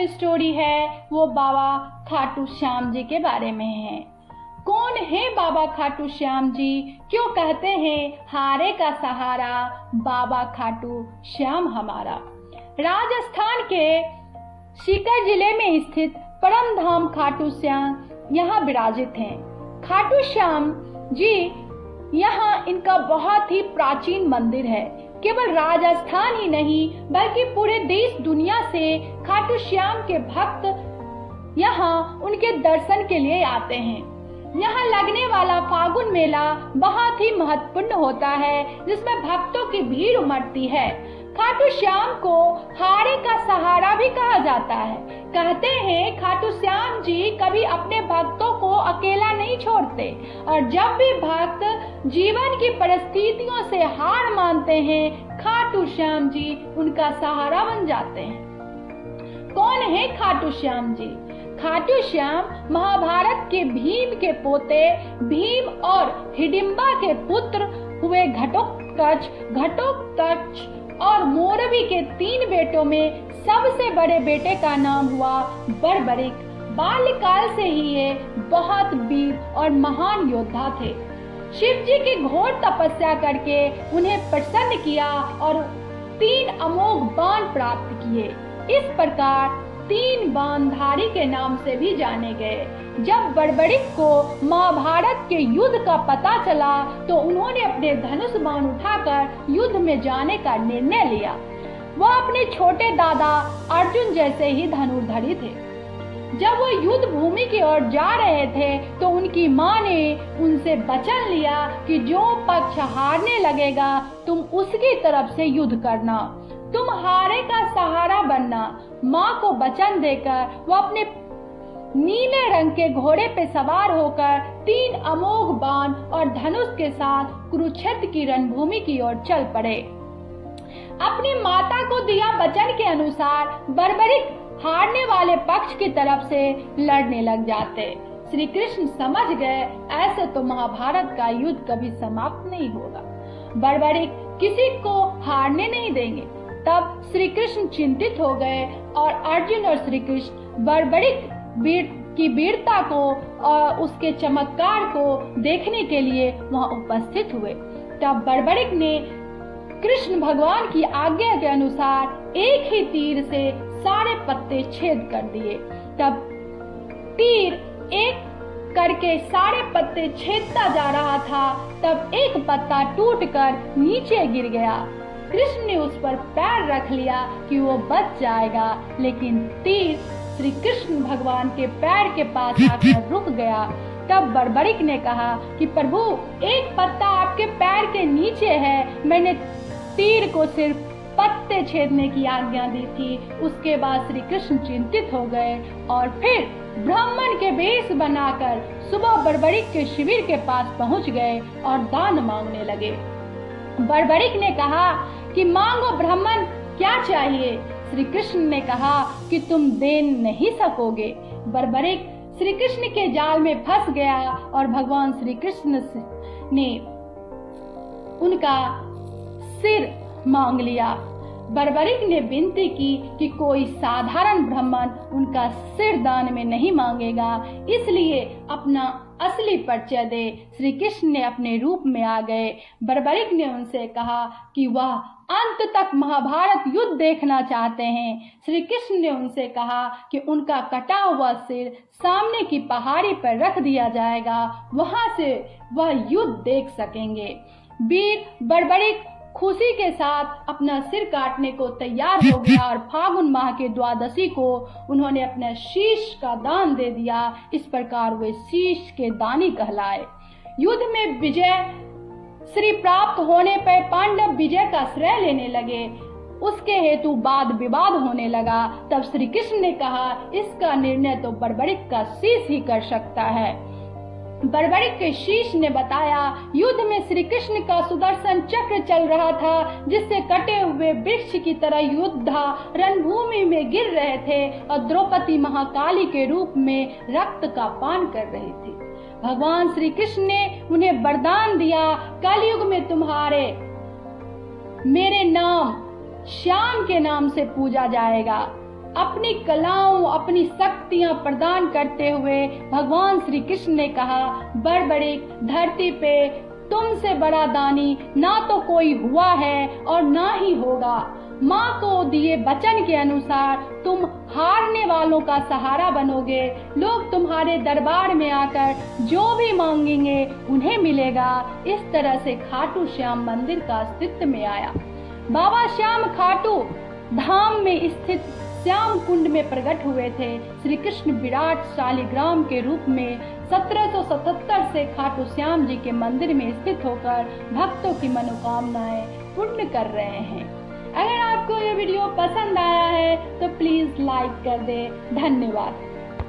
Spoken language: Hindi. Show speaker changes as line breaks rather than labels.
जो स्टोरी है वो बाबा खाटू श्याम जी के बारे में है। कौन है बाबा खाटू श्याम जी? क्यों कहते हैं हारे का सहारा बाबा खाटू श्याम हमारा? राजस्थान के सीकर जिले में स्थित परम धाम खाटू श्याम यहाँ विराजित हैं। खाटू श्याम जी यहाँ इनका बहुत ही प्राचीन मंदिर है। केवल राजस्थान ही नहीं बल्कि पूरे देश दुनिया से खाटू श्याम के भक्त यहाँ उनके दर्शन के लिए आते हैं। यहाँ लगने वाला फागुन मेला बहुत ही महत्वपूर्ण होता है, जिसमें भक्तों की भीड़ उमड़ती है। खाटू श्याम को हारे का सहारा भी कहा जाता है। कहते हैं खाटू श्याम जी कभी अपने भक्तों को अकेला नहीं छोड़ते और जब भी भक्त जीवन की परिस्थितियों से हार मानते हैं, खाटू श्याम जी उनका सहारा बन जाते हैं। कौन है खाटू श्याम जी? खाटू श्याम महाभारत के भीम के पोते भीम और हिडिंबा के पुत्र हुए। घटोत्कच और मोरवी के 3 बेटों में सबसे बड़े बेटे का नाम हुआ बर्बरिक। बाल्यकाल से ही ये बहुत वीर और महान योद्धा थे। शिव जी की घोर तपस्या करके उन्हें प्रसन्न किया और 3 अमोघ बाण प्राप्त किए। इस प्रकार 3 बाणधारी के नाम से भी जाने गए। जब बर्बरिक को महाभारत के युद्ध का पता चला तो उन्होंने अपने धनुष बाण उठाकर युद्ध में जाने का निर्णय लिया। वह अपने छोटे दादा अर्जुन जैसे ही धनुर्धरी थे। जब वो युद्ध भूमि की ओर जा रहे थे तो उनकी माँ ने उनसे वचन लिया कि जो पक्ष हारने लगेगा तुम उसकी तरफ से युद्ध करना, तुम हारे का सहारा बनना। माँ को वचन देकर वो अपने नीले रंग के घोड़े पे सवार होकर 3 अमोघ बाण और धनुष के साथ कुरुक्षेत्र की रणभूमि की ओर चल पड़े। अपनी माता को दिया वचन के अनुसार बर्बरिक हारने वाले पक्ष की तरफ से लड़ने लग जाते। श्री कृष्ण समझ गए ऐसे तो महाभारत का युद्ध कभी समाप्त नहीं होगा, बर्बरिक किसी को हारने नहीं देंगे। तब श्री कृष्ण चिंतित हो गए और अर्जुन और श्री कृष्ण बर्बरिक की वीरता को और उसके चमत्कार को देखने के लिए वहां उपस्थित हुए। तब बर्बरिक ने कृष्ण भगवान की आज्ञा के अनुसार एक ही तीर से सारे पत्ते छेद कर दिए। तब तीर एक करके सारे पत्ते छेदता जा रहा था, तब एक पत्ता टूटकर नीचे गिर गया। कृष्ण ने उस पर पैर रख लिया कि वो बच जाएगा, लेकिन तीर श्री कृष्ण भगवान के पैर के पास आकर रुक गया। तब बर्बरिक ने कहा कि प्रभु, एक पत्ता आपके पैर के नीचे है, मैंने तीर को सिर्फ पत्ते छेदने की आज्ञा दी थी। उसके बाद श्री कृष्ण चिंतित हो गए और फिर ब्राह्मण के वेश बनाकर सुबह बर्बरिक के शिविर के पास पहुंच गए और दान मांगने लगे। बर्बरिक ने कहा कि मांगो ब्राह्मण, क्या चाहिए? श्री कृष्ण ने कहा कि तुम दे नहीं सकोगे। बर्बरिक श्री कृष्ण के जाल में फंस गया और भगवान श्री कृष्ण ने उनका सिर मांग लिया। बर्बरिक ने विनती की कि कोई साधारण ब्राह्मण उनका सिर दान में नहीं मांगेगा, इसलिए अपना असली परिचय दे। श्री कृष्ण ने अपने रूप में आ गए। बर्बरिक ने उनसे कहा कि वह अंत तक महाभारत युद्ध देखना चाहते हैं। श्री कृष्ण ने उनसे कहा कि उनका कटा हुआ सिर सामने की पहाड़ी पर रख दिया जाएगा, वहां से वह युद्ध देख सकेंगे। वीर बर्बरिक खुशी के साथ अपना सिर काटने को तैयार हो गया और फागुन माह के द्वादशी को उन्होंने अपने शीश का दान दे दिया। इस प्रकार वे शीश के दानी कहलाए। युद्ध में विजय श्री प्राप्त होने पर पांडव विजय का श्रेय लेने लगे। उसके हेतु वाद विवाद होने लगा। तब श्री कृष्ण ने कहा, इसका निर्णय तो बर्बरिक का शीश ही कर सकता है। बर्बरिक के शीश ने बताया, युद्ध में श्री कृष्ण का सुदर्शन चक्र चल रहा था, जिससे कटे हुए वृक्ष की तरह योद्धा रणभूमि में गिर रहे थे और द्रौपदी महाकाली के रूप में रक्त का पान कर रही थी। भगवान श्री कृष्ण ने उन्हें वरदान दिया, कलयुग में तुम्हारे मेरे नाम श्याम के नाम से पूजा जाएगा। अपनी कलाओं, अपनी शक्तियां प्रदान करते हुए भगवान श्री कृष्ण ने कहा, बड़बड़िक, धरती पे तुमसे बड़ा दानी ना तो कोई हुआ है और ना ही होगा। माँ को दिए वचन के अनुसार तुम हारने वालों का सहारा बनोगे। लोग तुम्हारे दरबार में आकर जो भी मांगेंगे उन्हें मिलेगा। इस तरह से खाटू श्याम मंदिर का अस्तित्व में आया। बाबा श्याम खाटू धाम में स्थित श्याम कुंड में प्रकट हुए थे। श्री कृष्ण विराट शालिग्राम के रूप में 1777 से खाटू श्याम जी के मंदिर में स्थित होकर भक्तों की मनोकामनाएं पूर्ण कर रहे हैं। अगर आपको ये वीडियो पसंद आया है तो प्लीज लाइक कर दें। धन्यवाद।